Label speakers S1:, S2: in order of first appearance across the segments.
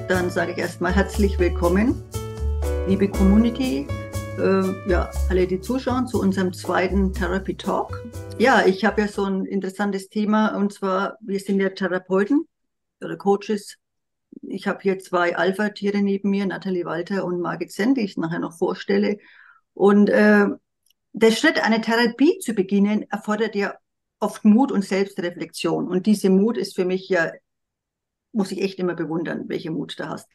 S1: Dann sage ich erstmal herzlich willkommen, liebe Community, alle, die zuschauen, zu unserem zweiten Therapy Talk. Ja, ich habe ja so ein interessantes Thema, und zwar, wir sind ja Therapeuten oder Coaches. Ich habe hier zwei Alpha-Tiere neben mir, Nathalie Walter und Margit Senn, die ich nachher noch vorstelle. Und der Schritt, eine Therapie zu beginnen, erfordert ja oft Mut und Selbstreflexion. Und diese Mut ist für mich ja, muss ich echt immer bewundern, welche Mut du hast.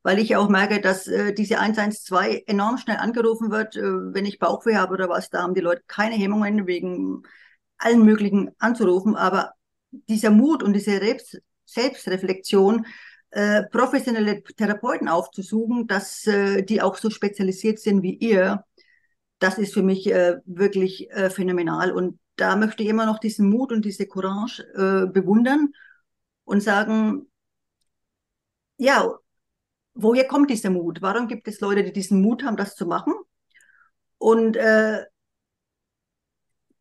S1: Weil ich auch merke, dass diese 112 enorm schnell angerufen wird, wenn ich Bauchweh habe oder was, da haben die Leute keine Hemmungen, wegen allen möglichen anzurufen. Aber dieser Mut und diese Selbstreflexion, professionelle Therapeuten aufzusuchen, die auch so spezialisiert sind wie ihr, das ist für mich wirklich phänomenal. Und da möchte ich immer noch diesen Mut und diese Courage bewundern und sagen, ja, woher kommt dieser Mut? Warum gibt es Leute, die diesen Mut haben, das zu machen? Und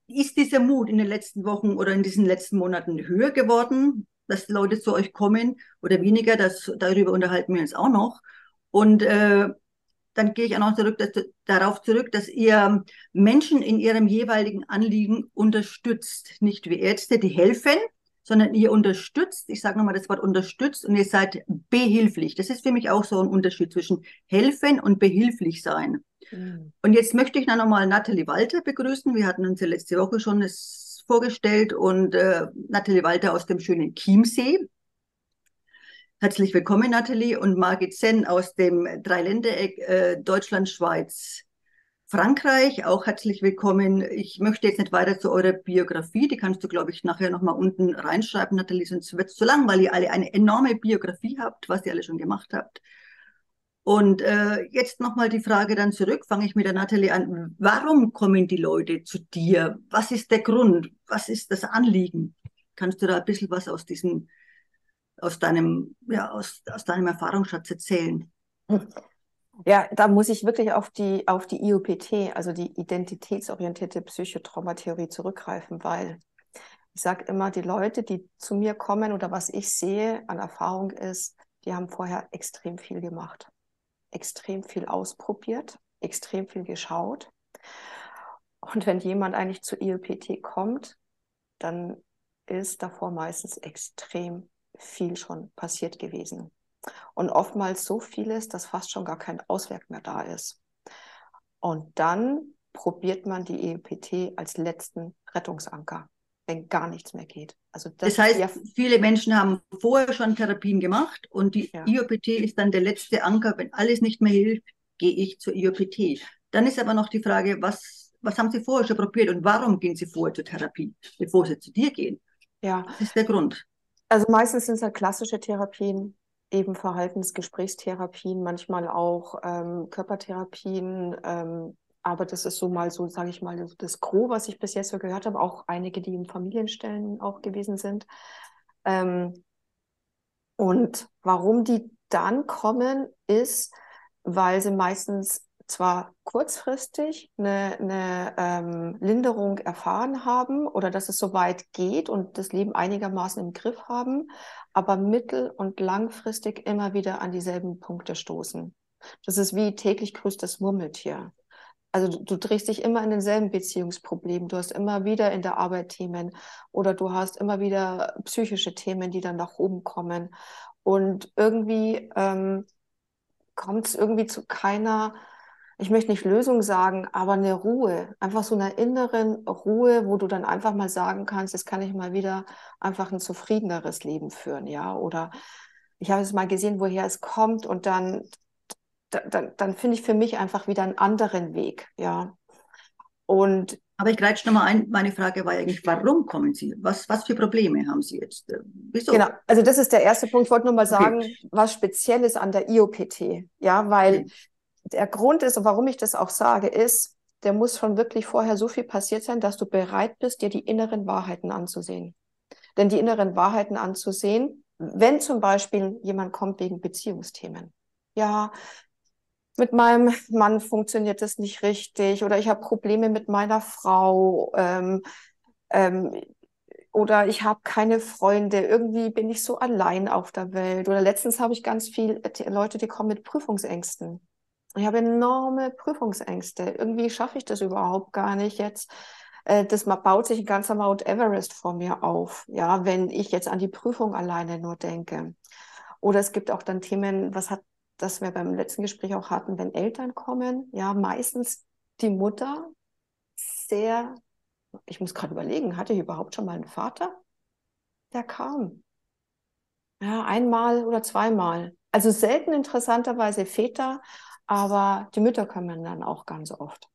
S1: ist dieser Mut in den letzten Wochen oder in diesen letzten Monaten höher geworden, dass Leute zu euch kommen oder weniger? Darüber unterhalten wir uns auch noch. Und dann gehe ich auch noch darauf zurück, dass ihr Menschen in ihrem jeweiligen Anliegen unterstützt. Nicht wie Ärzte, die helfen, sondern ihr unterstützt. Ich sage nochmal das Wort unterstützt, und ihr seid behilflich. Das ist für mich auch so ein Unterschied zwischen helfen und behilflich sein.
S2: Mhm.
S1: Und jetzt möchte ich dann nochmal Nathalie Walter begrüßen. Wir hatten uns ja letzte Woche schon das vorgestellt, und Nathalie Walter aus dem schönen Chiemsee. Herzlich willkommen, Nathalie, und Margit Senn aus dem Dreiländereck Deutschland, Schweiz, Frankreich. Auch herzlich willkommen. Ich möchte jetzt nicht weiter zu eurer Biografie. Die kannst du, glaube ich, nachher nochmal unten reinschreiben, Nathalie, sonst wird es zu lang, weil ihr alle eine enorme Biografie habt, was ihr alle schon gemacht habt. Und jetzt nochmal die Frage dann zurück, fange ich mit der Nathalie an. Warum kommen die Leute zu dir? Was ist der Grund? Was ist das Anliegen? Kannst du da ein bisschen was aus deinem Erfahrungsschatz erzählen?
S2: Ja, da muss ich wirklich auf die IOPT, also die identitätsorientierte Psychotraumatheorie, zurückgreifen, weil ich sage immer, die Leute, die zu mir kommen oder was ich sehe an Erfahrung ist, die haben vorher extrem viel gemacht, extrem viel ausprobiert, extrem viel geschaut. Und wenn jemand eigentlich zur IOPT kommt, dann ist davor meistens extrem viel schon passiert gewesen. Und oftmals so vieles, dass fast schon gar kein Ausweg mehr da ist. Und dann probiert man die EEPT als letzten Rettungsanker, wenn gar nichts mehr geht. Also
S1: Das
S2: das ist
S1: heißt, viele Menschen haben vorher schon Therapien gemacht, und die
S2: ja.
S1: IOPT ist dann der letzte Anker. Wenn alles nicht mehr hilft, gehe ich zur IOPT. Dann ist aber noch die Frage, was haben Sie vorher schon probiert und warum gehen Sie vorher zur Therapie, bevor Sie zu dir gehen?
S2: Ja,
S1: Das ist der Grund.
S2: also meistens sind es halt klassische Therapien, eben Verhaltensgesprächstherapien, manchmal auch Körpertherapien, aber das ist so mal so, sage ich mal, das Gros, was ich bis jetzt so gehört habe, auch einige, die in Familienstellen auch gewesen sind. Und warum die dann kommen, ist, weil sie meistens zwar kurzfristig eine Linderung erfahren haben oder dass es so weit geht und das Leben einigermaßen im Griff haben, aber mittel- und langfristig immer wieder an dieselben Punkte stoßen. Das ist wie täglich grüßt das Murmeltier. Also du drehst dich immer in denselben Beziehungsproblemen. Du hast immer wieder in der Arbeit Themen oder du hast immer wieder psychische Themen, die dann nach oben kommen. Und irgendwie kommt es irgendwie zu keiner, ich möchte nicht Lösung sagen, aber eine Ruhe. Einfach so einer inneren Ruhe, wo du dann einfach mal sagen kannst, jetzt kann ich mal wieder einfach ein zufriedeneres Leben führen, ja. Oder ich habe es mal gesehen, woher es kommt und dann finde ich für mich einfach wieder einen anderen Weg, ja. Und
S1: Aber ich greife nochmal ein. Meine Frage war eigentlich, warum kommen Sie? Was für Probleme haben Sie jetzt?
S2: genau,
S1: Wieso?
S2: also das ist der erste Punkt. Ich wollte nur mal
S1: Okay,
S2: sagen, was Spezielles an der IOPT, ja, weil
S1: okay.
S2: der Grund ist, und warum ich das auch sage, ist, der muss schon wirklich vorher so viel passiert sein, dass du bereit bist, dir die inneren Wahrheiten anzusehen. Denn die inneren Wahrheiten anzusehen, wenn zum Beispiel jemand kommt wegen Beziehungsthemen. Ja, mit meinem Mann funktioniert das nicht richtig oder ich habe Probleme mit meiner Frau. Ähm, oder ich habe keine Freunde, irgendwie bin ich so allein auf der Welt. Oder letztens habe ich ganz viele Leute, die kommen mit Prüfungsängsten. Ich habe enorme Prüfungsängste. Irgendwie schaffe ich das überhaupt gar nicht jetzt. Baut sich ein ganzer Mount Everest vor mir auf, ja, wenn ich jetzt an die Prüfung alleine nur denke. Oder es gibt auch dann Themen, das wir beim letzten Gespräch auch hatten, wenn Eltern kommen, ja, meistens die Mutter sehr, ich muss gerade überlegen, hatte ich überhaupt schon mal einen Vater? Der kam. Ja, einmal oder zweimal. Also selten interessanterweise Väter, aber die Mütter kommen dann auch ganz oft.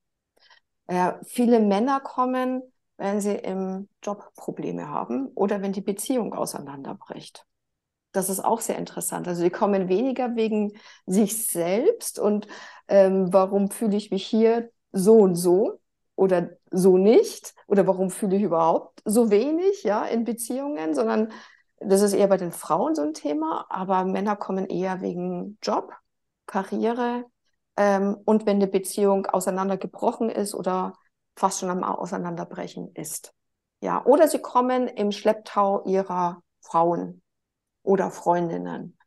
S2: Viele Männer kommen, wenn sie im Job Probleme haben oder wenn die Beziehung auseinanderbricht. Das ist auch sehr interessant. Also die kommen weniger wegen sich selbst und warum fühle ich mich hier so und so oder so nicht oder warum fühle ich überhaupt so wenig, ja, in Beziehungen, sondern das ist eher bei den Frauen so ein Thema, aber Männer kommen eher wegen Job, Karriere, und wenn eine Beziehung auseinandergebrochen ist oder fast schon am Auseinanderbrechen ist. Ja, oder sie kommen im Schlepptau ihrer Frauen oder Freundinnen,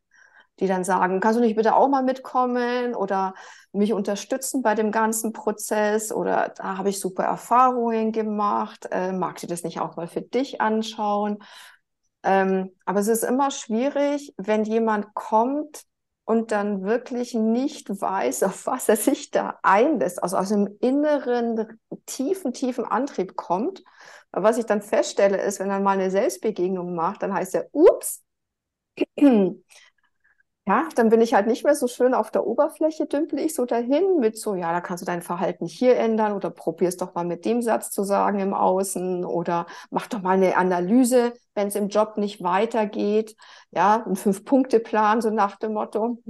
S2: die dann sagen, kannst du nicht bitte auch mal mitkommen oder mich unterstützen bei dem ganzen Prozess oder da habe ich super Erfahrungen gemacht, magst du das nicht auch mal für dich anschauen? Aber es ist immer schwierig, wenn jemand kommt und dann wirklich nicht weiß, auf was er sich da einlässt, also aus einem inneren, tiefen Antrieb kommt. Aber was ich dann feststelle, ist, wenn er mal eine Selbstbegegnung macht, dann heißt er, ups, ja, dann bin ich halt nicht mehr so schön auf der Oberfläche, dümpel ich so dahin mit so, ja, da kannst du dein Verhalten hier ändern oder probier's doch mal mit dem Satz zu sagen im Außen oder mach doch mal eine Analyse, wenn es im Job nicht weitergeht, ja, ein 5-Punkte-Plan, so nach dem Motto,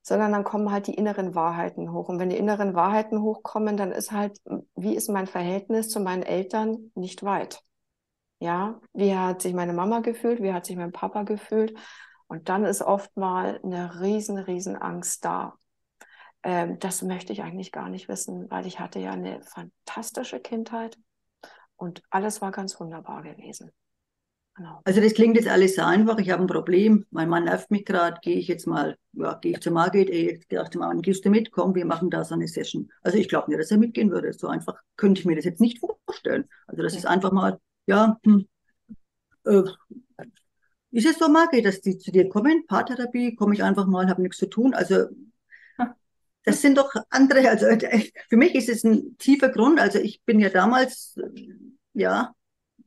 S2: sondern dann kommen halt die inneren Wahrheiten hoch. Und wenn die inneren Wahrheiten hochkommen, dann ist halt, wie ist mein Verhältnis zu meinen Eltern nicht weit? Ja, wie hat sich meine Mama gefühlt? Wie hat sich mein Papa gefühlt? Und dann ist oft mal eine riesen Angst da. Das möchte ich eigentlich gar nicht wissen, weil ich hatte ja eine fantastische Kindheit und alles war ganz wunderbar gewesen. Genau.
S1: Also das klingt jetzt alles sehr einfach. Ich habe ein Problem. Mein Mann nervt mich gerade. Gehe ich jetzt mal, ja, gehe ich zu Margit. Ich dachte mal, gehst du mit? Komm, wir machen da so eine Session. Also ich glaube nicht, dass er mitgehen würde. So einfach könnte ich mir das jetzt nicht vorstellen. Also das ist einfach mal, ja, äh, ist es so, Margit, dass die zu dir kommen? Paartherapie, komme ich einfach mal, habe nichts zu tun. Also das sind doch andere, also für mich ist es ein tiefer Grund. Also ich bin ja damals, ja,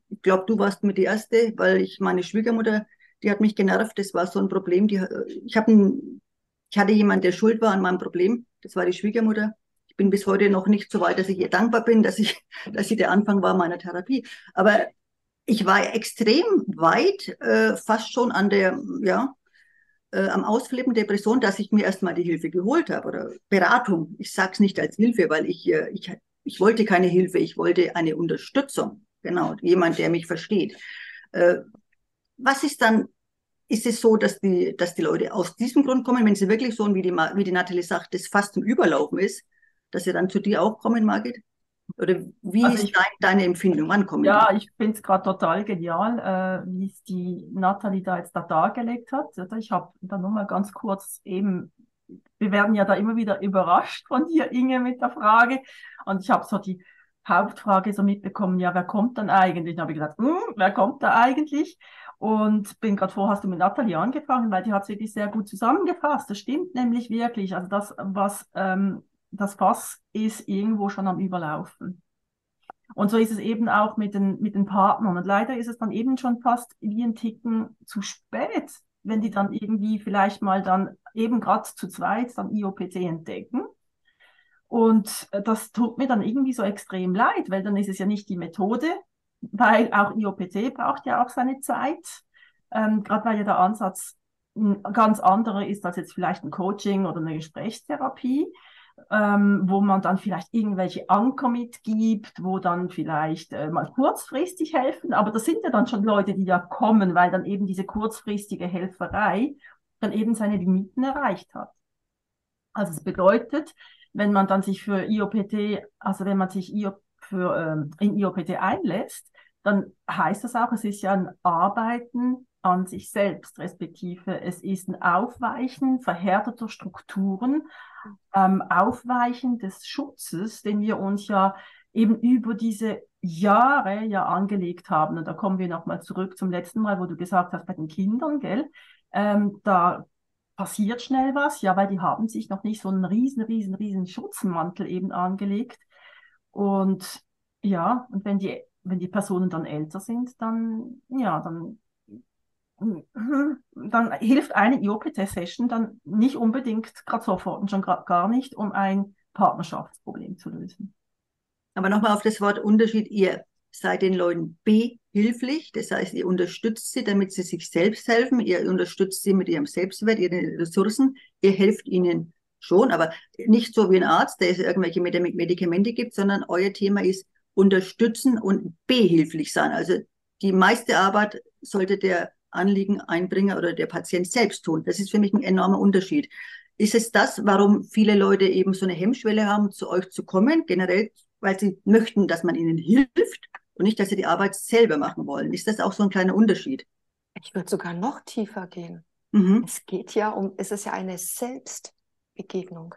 S1: ich glaube, du warst mit die Erste, weil ich meine Schwiegermutter, die hat mich genervt. Das war so ein Problem. Ich hatte jemanden, der schuld war an meinem Problem. Das war die Schwiegermutter. Ich bin bis heute noch nicht so weit, dass ich ihr dankbar bin, dass sie der Anfang war meiner Therapie. Aber ich war extrem weit, fast schon an der, ja, am Ausflippen Depression, dass ich mir erstmal die Hilfe geholt habe oder Beratung. Ich sage es nicht als Hilfe, weil ich wollte keine Hilfe, ich wollte eine Unterstützung. Genau, jemand, der mich versteht. Äh, was ist dann, ist es so, dass die Leute aus diesem Grund kommen, wenn sie wirklich so, wie die Nathalie sagt, das fast zum Überlaufen ist, dass sie dann zu dir auch kommen, Margit? Oder wie
S3: Also
S1: ist
S3: ich,
S1: deine Empfindung? Wann kommen die?
S3: ja, ich finde es gerade total genial, wie es die Nathalie da jetzt da dargelegt hat. Oder? Ich habe da nur mal ganz kurz eben, wir werden ja da immer wieder überrascht von dir, Inge, mit der Frage. Und ich habe so die Hauptfrage so mitbekommen, ja, wer kommt dann eigentlich? Dann habe ich gedacht, wer kommt da eigentlich? Und bin gerade froh, hast du mit Nathalie angefangen, weil die hat es wirklich sehr gut zusammengefasst. Das stimmt nämlich wirklich. Also das Fass ist irgendwo schon am Überlaufen. Und so ist es eben auch mit den Partnern. Und leider ist es dann eben schon fast wie ein Ticken zu spät, wenn die dann irgendwie vielleicht mal dann eben gerade zu zweit dann IOPT entdecken. Und das tut mir dann irgendwie so extrem leid, weil dann ist es ja nicht die Methode, weil auch IOPT braucht ja auch seine Zeit. Gerade weil ja der Ansatz ein ganz anderer ist als jetzt vielleicht ein Coaching oder eine Gesprächstherapie, wo man dann vielleicht irgendwelche Anker mitgibt, wo dann vielleicht mal kurzfristig helfen. Aber das sind ja dann schon Leute, die ja kommen, weil dann eben diese kurzfristige Helferei dann eben seine Limiten erreicht hat. Also es bedeutet, wenn man dann sich für IOPT, also wenn man sich in IOPT einlässt, dann heißt das auch, es ist ja ein Arbeiten an sich selbst, respektive es ist ein Aufweichen verhärteter Strukturen, Aufweichen des Schutzes, den wir uns ja eben über diese Jahre ja angelegt haben. Und da kommen wir nochmal zurück zum letzten Mal, wo du gesagt hast, bei den Kindern, gell, da passiert schnell was, ja, weil die haben sich noch nicht so einen riesen Schutzmantel eben angelegt. Und ja, und wenn die Personen dann älter sind, dann, ja, dann hilft eine IOPT-Session dann nicht unbedingt gerade sofort und schon gar nicht, um ein Partnerschaftsproblem zu lösen.
S1: Aber nochmal auf das Wort Unterschied. Ihr seid den Leuten behilflich, das heißt, ihr unterstützt sie, damit sie sich selbst helfen. Ihr unterstützt sie mit ihrem Selbstwert, ihren Ressourcen. Ihr helft ihnen schon, aber nicht so wie ein Arzt, der es irgendwelche Medikamente gibt, sondern euer Thema ist unterstützen und behilflich sein. Also die meiste Arbeit sollte der Anliegeneinbringer oder der Patient selbst tun. Das ist für mich ein enormer Unterschied. Ist es das, warum viele Leute eben so eine Hemmschwelle haben, zu euch zu kommen, generell, weil sie möchten, dass man ihnen hilft und nicht, dass sie die Arbeit selber machen wollen? Ist das auch so ein kleiner Unterschied?
S2: Ich würde sogar noch tiefer gehen.
S1: Mhm.
S2: Es ist ja eine Selbstbegegnung.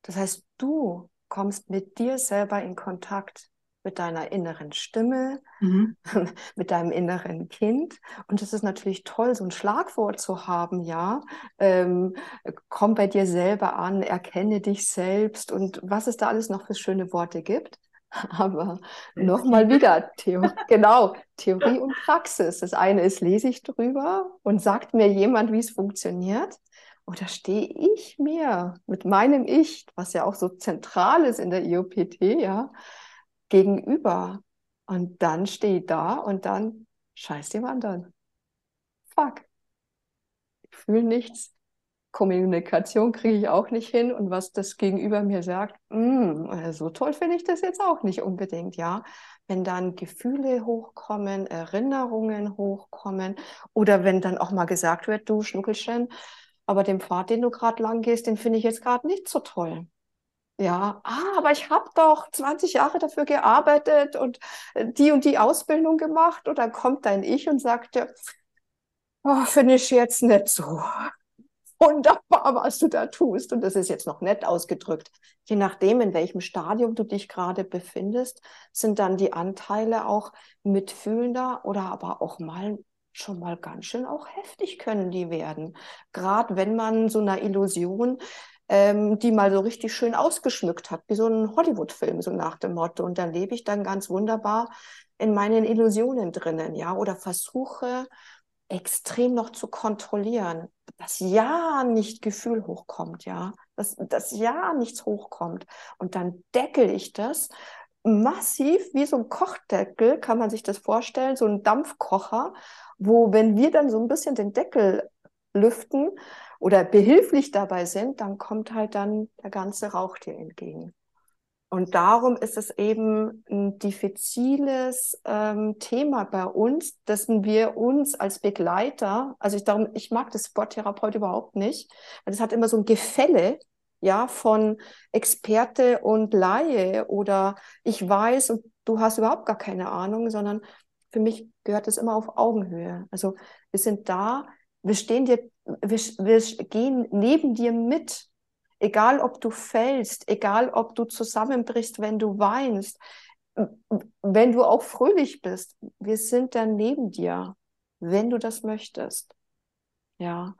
S2: Das heißt, du kommst mit dir selber in Kontakt, mit deiner inneren Stimme,
S1: Mhm.
S2: mit deinem inneren Kind. Und es ist natürlich toll, so ein Schlagwort zu haben, ja. Komm bei dir selber an, erkenne dich selbst und was es da alles noch für schöne Worte gibt. Aber nochmal wieder, genau, Theorie und Praxis. Das eine ist, lese ich drüber und sagt mir jemand, wie es funktioniert. Oder stehe ich mir mit meinem Ich, was ja auch so zentral ist in der IOPT, ja, gegenüber. Und dann stehe ich da und dann scheiß dem anderen. Fuck. Ich fühle nichts. Kommunikation kriege ich auch nicht hin. Und was das Gegenüber mir sagt, so toll finde ich das jetzt auch nicht unbedingt, ja. Wenn dann Gefühle hochkommen, Erinnerungen hochkommen oder wenn dann auch mal gesagt wird, du Schnuckelchen, aber den Pfad, den du gerade lang gehst, den finde ich jetzt gerade nicht so toll. Ja, aber ich habe doch 20 Jahre dafür gearbeitet und die Ausbildung gemacht. Und dann kommt dein Ich und sagt dir, oh, finde ich jetzt nicht so wunderbar, was du da tust. Und das ist jetzt noch nett ausgedrückt. Je nachdem, in welchem Stadium du dich gerade befindest, sind dann die Anteile auch mitfühlender oder aber auch mal schon mal ganz schön auch heftig können die werden. Gerade wenn man so einer Illusion die mal so richtig schön ausgeschmückt hat, wie so ein Hollywood-Film, so nach dem Motto. Und dann lebe ich dann ganz wunderbar in meinen Illusionen drinnen, ja, oder versuche extrem noch zu kontrollieren, dass ja nicht Gefühl hochkommt, ja, dass ja nichts hochkommt. Und dann deckel ich das massiv wie so ein Kochdeckel, kann man sich das vorstellen, so ein Dampfkocher, wo, wenn wir dann so ein bisschen den Deckel lüften oder behilflich dabei sind, dann kommt halt dann der ganze Rauch dir entgegen. Und darum ist es eben ein diffiziles Thema bei uns, dass wir uns als Begleiter, also ich mag das Sporttherapeut überhaupt nicht, weil es hat immer so ein Gefälle, ja, von Experte und Laie oder ich weiß und du hast überhaupt gar keine Ahnung, sondern für mich gehört es immer auf Augenhöhe. Also wir sind da, wir gehen neben dir mit. Egal, ob du fällst, egal, ob du zusammenbrichst, wenn du weinst, wenn du auch fröhlich bist, wir sind dann neben dir, wenn du das möchtest. Ja.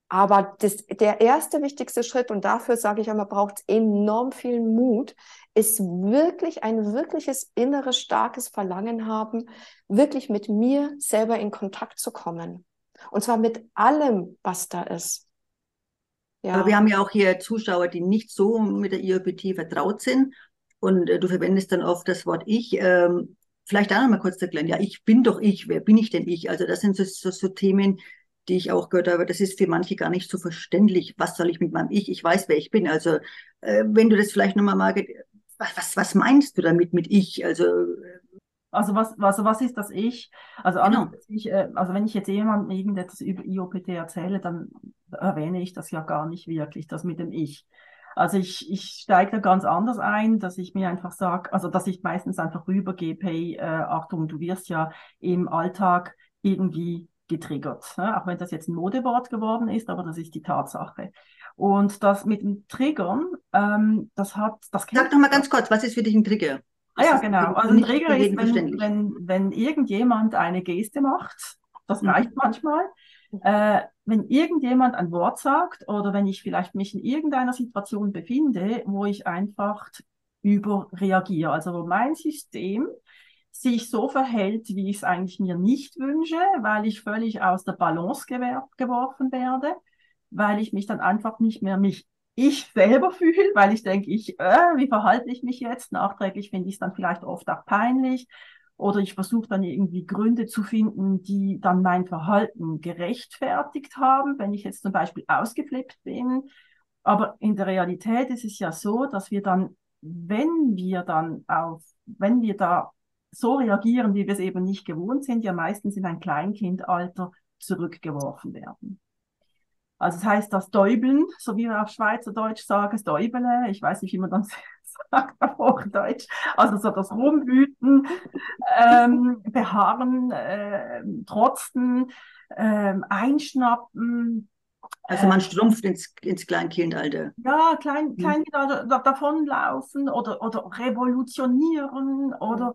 S2: Aber der erste wichtigste Schritt, und dafür sage ich einmal, braucht es enorm viel Mut, ist wirklich ein wirkliches inneres, starkes Verlangen haben, wirklich mit mir selber in Kontakt zu kommen. Und zwar mit allem, was da ist. Ja.
S1: Aber wir haben ja auch hier Zuschauer, die nicht so mit der IOPT vertraut sind. Und du verwendest dann oft das Wort Ich. Vielleicht auch noch mal kurz erklären. Ja, ich bin doch ich. Wer bin ich denn ich? Also das sind so Themen, die ich auch gehört habe. Das ist für manche gar nicht so verständlich. Was soll ich mit meinem Ich? Ich weiß, wer ich bin. Also wenn du das vielleicht nochmal, Margit, was meinst du damit mit Ich?
S3: Also was ist das Ich? Also alles,
S1: Genau.
S3: also wenn ich jetzt jemandem irgendetwas über IOPT erzähle, dann erwähne ich das ja gar nicht wirklich, das mit dem Ich. Also ich steige da ganz anders ein, dass ich mir einfach sage, also dass ich meistens einfach rübergebe, hey, Achtung, du wirst ja im Alltag irgendwie getriggert, ne? Auch wenn das jetzt ein Modewort geworden ist, aber das ist die Tatsache. Und das mit dem Triggern, das
S1: Sag
S3: kennt
S1: doch mal ganz kurz, was ist für dich ein Trigger?
S3: Ah
S1: Das
S3: ja,
S1: ist
S3: genau. Also ein
S1: nicht für
S3: Trigger ist,
S1: jeden verständlich.
S3: wenn irgendjemand eine Geste macht, das reicht
S1: Mhm.
S3: manchmal, wenn irgendjemand ein Wort sagt oder wenn ich vielleicht mich in irgendeiner Situation befinde, wo ich einfach überreagiere, also wo mein System sich so verhält, wie ich es eigentlich mir nicht wünsche, weil ich völlig aus der Balance geworfen werde, weil ich mich dann einfach nicht mehr ich selber fühle, weil ich denke, wie verhalte ich mich jetzt? Nachträglich finde ich es dann vielleicht oft auch peinlich. Oder ich versuche dann irgendwie Gründe zu finden, die dann mein Verhalten gerechtfertigt haben, wenn ich jetzt zum Beispiel ausgeflippt bin. Aber in der Realität ist es ja so, dass wir dann, wenn wir da so reagieren, wie wir es eben nicht gewohnt sind, ja meistens in ein Kleinkindalter zurückgeworfen werden. Also das heißt, das Däubeln, so wie wir auf Schweizerdeutsch sagen, das Däubele, ich weiß nicht, wie man dann sagt auf Hochdeutsch, also so das Rumwüten, Beharren, Trotzen, Einschnappen,
S1: Also
S3: äh,
S1: man schrumpft ins Kleinkindalter.
S3: ja,
S1: Mhm.
S3: klein wieder davonlaufen oder revolutionieren oder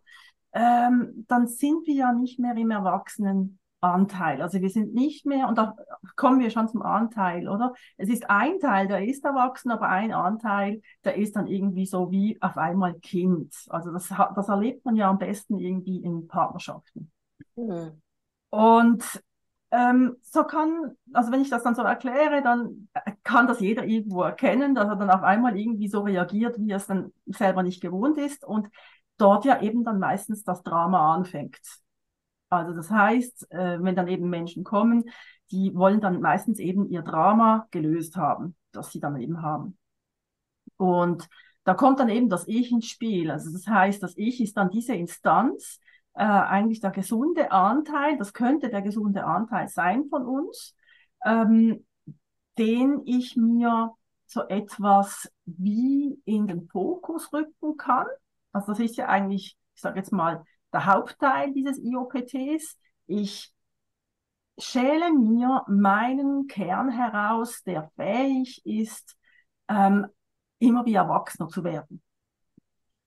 S3: dann sind wir ja nicht mehr im Erwachsenenanteil. Also wir sind nicht mehr, und da kommen wir schon zum Anteil, oder? Es ist ein Teil, der ist erwachsen, aber ein Anteil, der ist dann irgendwie so wie auf einmal Kind. Also das erlebt man ja am besten irgendwie in Partnerschaften.
S2: Mhm.
S3: Und also wenn ich das dann so erkläre, dann kann das jeder irgendwo erkennen, dass er dann auf einmal irgendwie so reagiert, wie er es dann selber nicht gewohnt ist und dort ja eben dann meistens das Drama anfängt. Also das heißt, wenn dann eben Menschen kommen, die wollen dann meistens eben ihr Drama gelöst haben, das sie dann eben haben. Und da kommt dann eben das Ich ins Spiel. Also das heißt, das Ich ist dann diese Instanz, eigentlich der gesunde Anteil, das könnte der gesunde Anteil sein von uns, ähm, den ich mir so etwas wie in den Fokus rücken kann. Also das ist ja eigentlich, ich sage jetzt mal, der Hauptteil dieses IOPTs. Ich schäle mir meinen Kern heraus, der fähig ist, ähm, immer wie Erwachsener zu werden.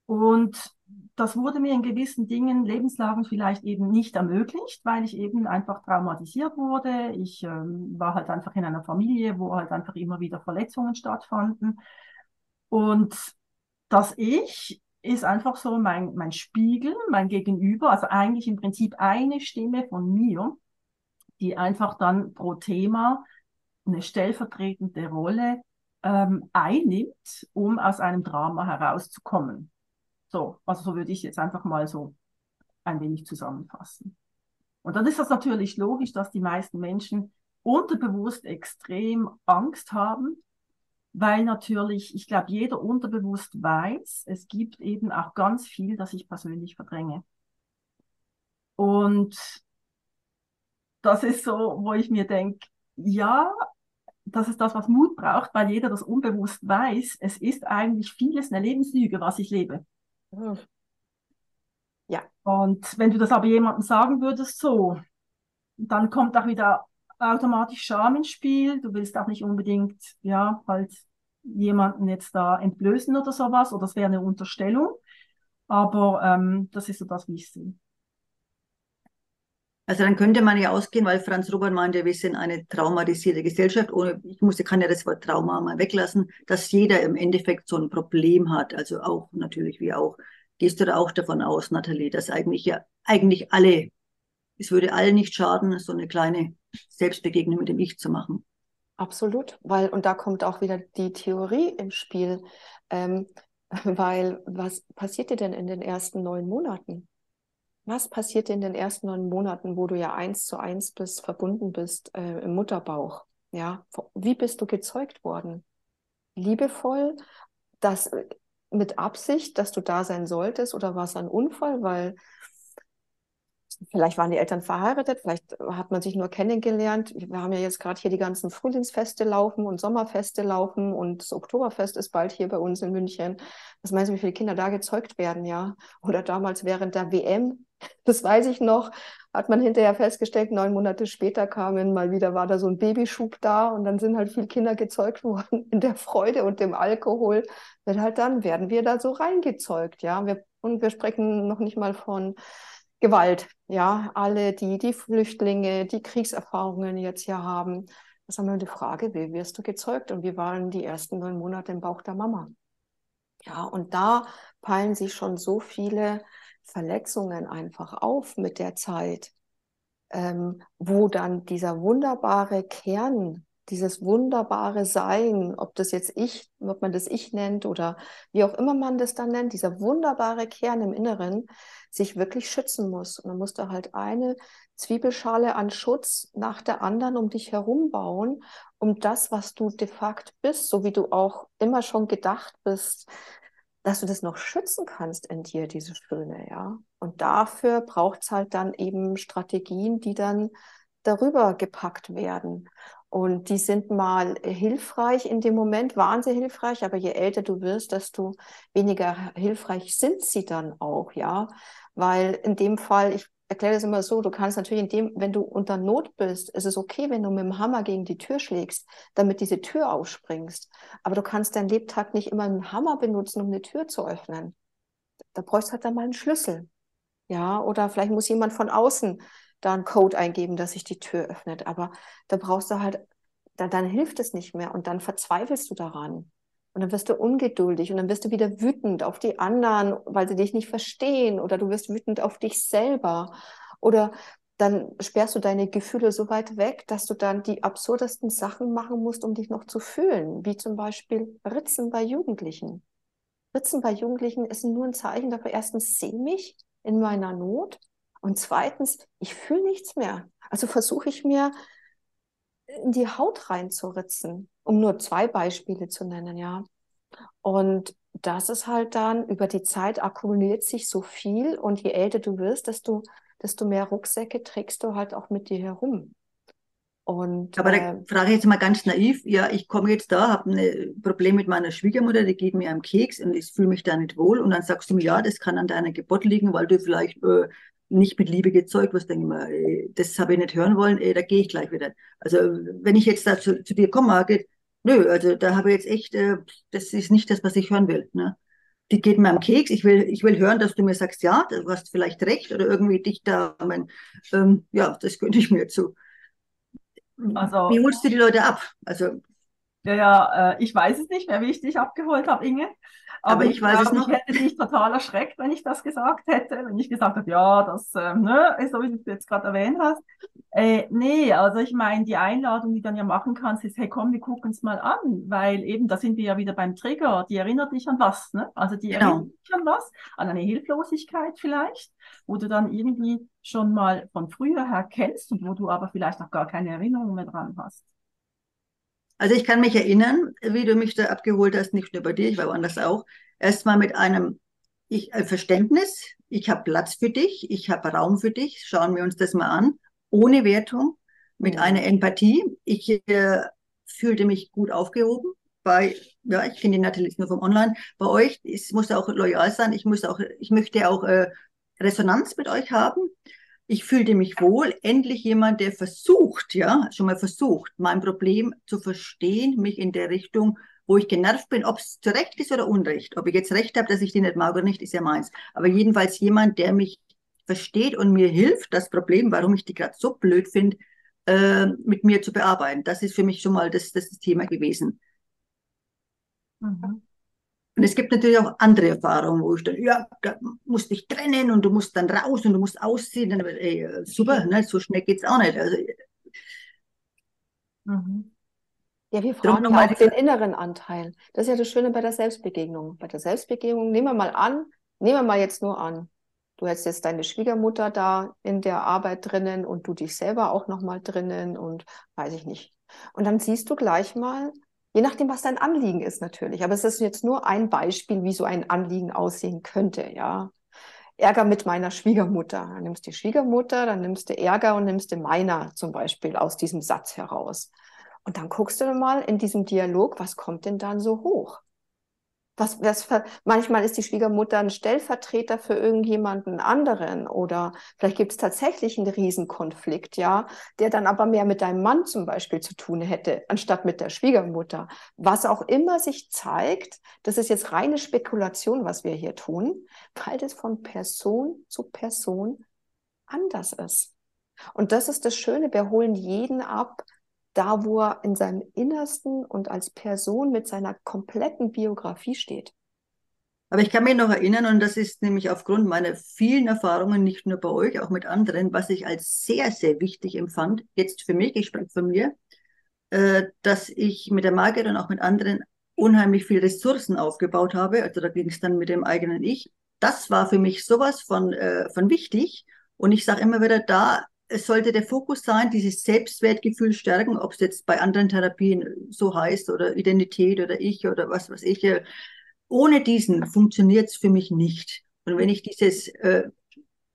S3: Und das wurde mir in gewissen Dingen, Lebenslagen vielleicht eben nicht ermöglicht, weil ich eben einfach traumatisiert wurde. Ich war halt einfach in einer Familie, wo halt einfach immer wieder Verletzungen stattfanden. Und das Ich ist einfach so mein Spiegel, mein Gegenüber, also eigentlich im Prinzip eine Stimme von mir, die einfach dann pro Thema eine stellvertretende Rolle einnimmt, um aus einem Drama herauszukommen. So, also so würde ich jetzt einfach mal so ein wenig zusammenfassen. Und dann ist das natürlich logisch, dass die meisten Menschen unterbewusst extrem Angst haben, weil natürlich, ich glaube, jeder unterbewusst weiß, es gibt eben auch ganz viel, das ich persönlich verdränge. Und das ist so, wo ich mir denke, ja, das ist das, was Mut braucht, weil jeder das unbewusst weiß. Es ist eigentlich vieles eine Lebenslüge, was ich lebe.
S2: Mhm. Ja,
S3: Und wenn du das aber jemandem sagen würdest, so, dann kommt auch wieder automatisch Scham ins Spiel. Du willst auch nicht unbedingt, ja, halt jemanden jetzt da entblößen oder sowas, oder es wäre eine Unterstellung. Aber das ist so das, wie ich sehe.
S1: Also dann könnte man ja ausgehen, weil Franz Robert meinte, wir sind eine traumatisierte Gesellschaft. Kann ja das Wort Trauma mal weglassen, dass jeder im Endeffekt so ein Problem hat. Also auch natürlich wie auch. Gehst du da auch davon aus, Nathalie, dass eigentlich alle, es würde allen nicht schaden, so eine kleine Selbstbegegnung mit dem Ich zu machen.
S2: absolut. Weil, und da kommt auch wieder die Theorie ins Spiel. Ähm, weil, was passiert dir denn in den ersten 9 Monaten? Was passiert dir in den ersten 9 Monaten, wo du ja 1:1 bist, verbunden bist, im Mutterbauch? Ja, wie bist du gezeugt worden? Liebevoll, das mit Absicht, dass du da sein solltest, oder war es ein Unfall? Weil Vielleicht waren die Eltern verheiratet, vielleicht hat man sich nur kennengelernt. Wir haben ja jetzt gerade hier die ganzen Frühlingsfeste laufen und Sommerfeste laufen und das Oktoberfest ist bald hier bei uns in München. Was meinst du, wie viele Kinder da gezeugt werden, ja? Oder damals während der WM, das weiß ich noch, hat man hinterher festgestellt, 9 Monate später kamen mal wieder, war da so ein Babyschub da und dann sind halt viele Kinder gezeugt worden in der Freude und dem Alkohol. Wird halt dann, werden wir da so reingezeugt, ja? Und wir sprechen noch nicht mal von Gewalt, ja, alle die Flüchtlinge, die Kriegserfahrungen jetzt hier haben. Das ist einmal die Frage, wie wirst du gezeugt und wie waren die ersten 9 Monate im Bauch der Mama? Ja, und da peilen sich schon so viele Verletzungen einfach auf mit der Zeit, wo dann dieser wunderbare Kern, dieses wunderbare Sein, ob das jetzt ob man das Ich nennt oder wie auch immer man das dann nennt, dieser wunderbare Kern im Inneren sich wirklich schützen muss. Und dann musst du halt eine Zwiebelschale an Schutz nach der anderen um dich herum bauen, um das, was du de facto bist, so wie du auch immer schon gedacht bist, dass du das noch schützen kannst in dir, diese Schöne, ja. Und dafür braucht es halt dann eben Strategien, die dann darüber gepackt werden. Und die sind mal hilfreich in dem Moment, waren sie hilfreich, aber je älter du wirst, desto weniger hilfreich sind sie dann auch, ja. Weil in dem Fall, ich erkläre das immer so, du kannst natürlich wenn du unter Not bist, ist es okay, wenn du mit dem Hammer gegen die Tür schlägst, damit diese Tür aufspringst. Aber du kannst deinen Lebtag nicht immer einen Hammer benutzen, um eine Tür zu öffnen. Da brauchst du halt dann mal einen Schlüssel. Ja, oder vielleicht muss jemand von außen da einen Code eingeben, dass sich die Tür öffnet. Aber da brauchst du halt, dann hilft es nicht mehr und dann verzweifelst du daran. Und dann wirst du ungeduldig und dann wirst du wieder wütend auf die anderen, weil sie dich nicht verstehen, oder du wirst wütend auf dich selber. Oder dann sperrst du deine Gefühle so weit weg, dass du dann die absurdesten Sachen machen musst, um dich noch zu fühlen. Wie zum Beispiel Ritzen bei Jugendlichen. Ritzen bei Jugendlichen ist nur ein Zeichen dafür, erstens, sehe mich in meiner Not und zweitens, ich fühle nichts mehr. Also versuche ich mir in die Haut reinzuritzen, um nur 2 Beispiele zu nennen, ja. Und das ist halt dann, über die Zeit akkumuliert sich so viel und je älter du wirst, desto mehr Rucksäcke trägst du halt auch mit dir herum. Und
S1: Aber da frage ich jetzt mal ganz naiv, ja, ich komme jetzt da, habe ein Problem mit meiner Schwiegermutter, die geht mir am Keks und ich fühle mich da nicht wohl und dann sagst du mir, ja, das kann an deiner Geburt liegen, weil du vielleicht nicht mit Liebe gezeugt wirst, denke ich mal, das habe ich nicht hören wollen, da gehe ich gleich wieder. Also wenn ich jetzt da zu dir komme, Margit, nö, also da habe ich jetzt echt, das ist nicht das, was ich hören will, ne? Die geht mir am Keks, ich will hören, dass du mir sagst, ja, du hast vielleicht recht oder irgendwie dich da, ja, das könnte ich mir zu. Wie
S3: Also,
S1: holst du die Leute ab? Also,
S3: ich weiß es nicht mehr, wie ich dich abgeholt habe, Inge.
S1: aber
S3: Aber ich
S1: ich weiß es
S3: glaube, ich
S1: noch.
S3: hätte dich total erschreckt, wenn ich das gesagt hätte. Wenn ich gesagt hätte, ja, das, ne, so wie du es jetzt gerade erwähnt hast. Nee, also ich meine, die Einladung, die du dann ja machen kannst, ist, hey, komm, wir gucken es mal an. Weil eben, da sind wir ja wieder beim Trigger. Die erinnert dich an was, ne? Also die erinnert
S1: Genau.
S3: dich an was? An eine Hilflosigkeit vielleicht, wo du dann irgendwie schon mal von früher her kennst und wo du aber vielleicht noch gar keine Erinnerung mehr dran hast.
S1: Also ich kann mich erinnern, wie du mich da abgeholt hast, nicht nur bei dir, ich war woanders auch. Erstmal mit einem Verständnis, ich habe Platz für dich, ich habe Raum für dich, schauen wir uns das mal an, ohne Wertung, mit einer
S2: Mhm.
S1: Empathie. Ich fühlte mich gut aufgehoben. Ja, ich kenne die Natalie nur vom Online. Bei euch, es muss auch loyal sein, ich möchte auch Resonanz mit euch haben. Ich fühlte mich wohl, endlich jemand, der versucht, ja, schon mal versucht, mein Problem zu verstehen, mich in der Richtung, wo ich genervt bin, ob es zu Recht ist oder Unrecht. Ob ich jetzt Recht habe, dass ich die nicht mag oder nicht, ist ja meins. Aber jedenfalls jemand, der mich versteht und mir hilft, das Problem, warum ich die gerade so blöd finde, mit mir zu bearbeiten. Das ist für mich schon mal das Thema gewesen.
S3: Mhm.
S1: Und es gibt natürlich auch andere Erfahrungen, wo ich dann, ja, da musst dich trennen und du musst dann raus und du musst ausziehen. Dann, ey, super, ne, so schnell geht's auch nicht. Also,
S3: Mhm.
S2: Ja, wir
S1: drum
S2: fragen ja
S1: nochmal
S2: auch den inneren Anteil. Das ist ja das Schöne bei der Selbstbegegnung. Bei der Selbstbegegnung, nehmen wir mal jetzt nur an, du hättest jetzt deine Schwiegermutter da in der Arbeit drinnen und du dich selber auch nochmal drinnen und weiß ich nicht. Und dann siehst du gleich mal, je nachdem, was dein Anliegen ist natürlich, aber es ist jetzt nur ein Beispiel, wie so ein Anliegen aussehen könnte, ja. Ärger mit meiner Schwiegermutter. Dann nimmst du die Schwiegermutter, dann nimmst du Ärger und nimmst du meiner zum Beispiel aus diesem Satz heraus. Und dann guckst du mal in diesem Dialog, was kommt denn dann so hoch? Manchmal ist die Schwiegermutter ein Stellvertreter für irgendjemanden anderen oder vielleicht gibt es tatsächlich einen Riesenkonflikt, ja, der dann aber mehr mit deinem Mann zum Beispiel zu tun hätte, anstatt mit der Schwiegermutter. Was auch immer sich zeigt, das ist jetzt reine Spekulation, was wir hier tun, weil das von Person zu Person anders ist. Und das ist das Schöne, wir holen jeden ab, da wo er in seinem Innersten und als Person mit seiner kompletten Biografie steht.
S1: Aber ich kann mich noch erinnern, und das ist nämlich aufgrund meiner vielen Erfahrungen, nicht nur bei euch, auch mit anderen, was ich als sehr, sehr wichtig empfand, jetzt für mich, ich spreche von mir, dass ich mit der Margit und auch mit anderen unheimlich viele Ressourcen aufgebaut habe. Also da ging es dann mit dem eigenen Ich. Das war für mich sowas von wichtig. Und ich sage immer wieder, da es sollte der Fokus sein, dieses Selbstwertgefühl stärken, ob es jetzt bei anderen Therapien so heißt oder Identität oder ich oder was weiß ich. Ohne diesen funktioniert es für mich nicht. Und wenn ich dieses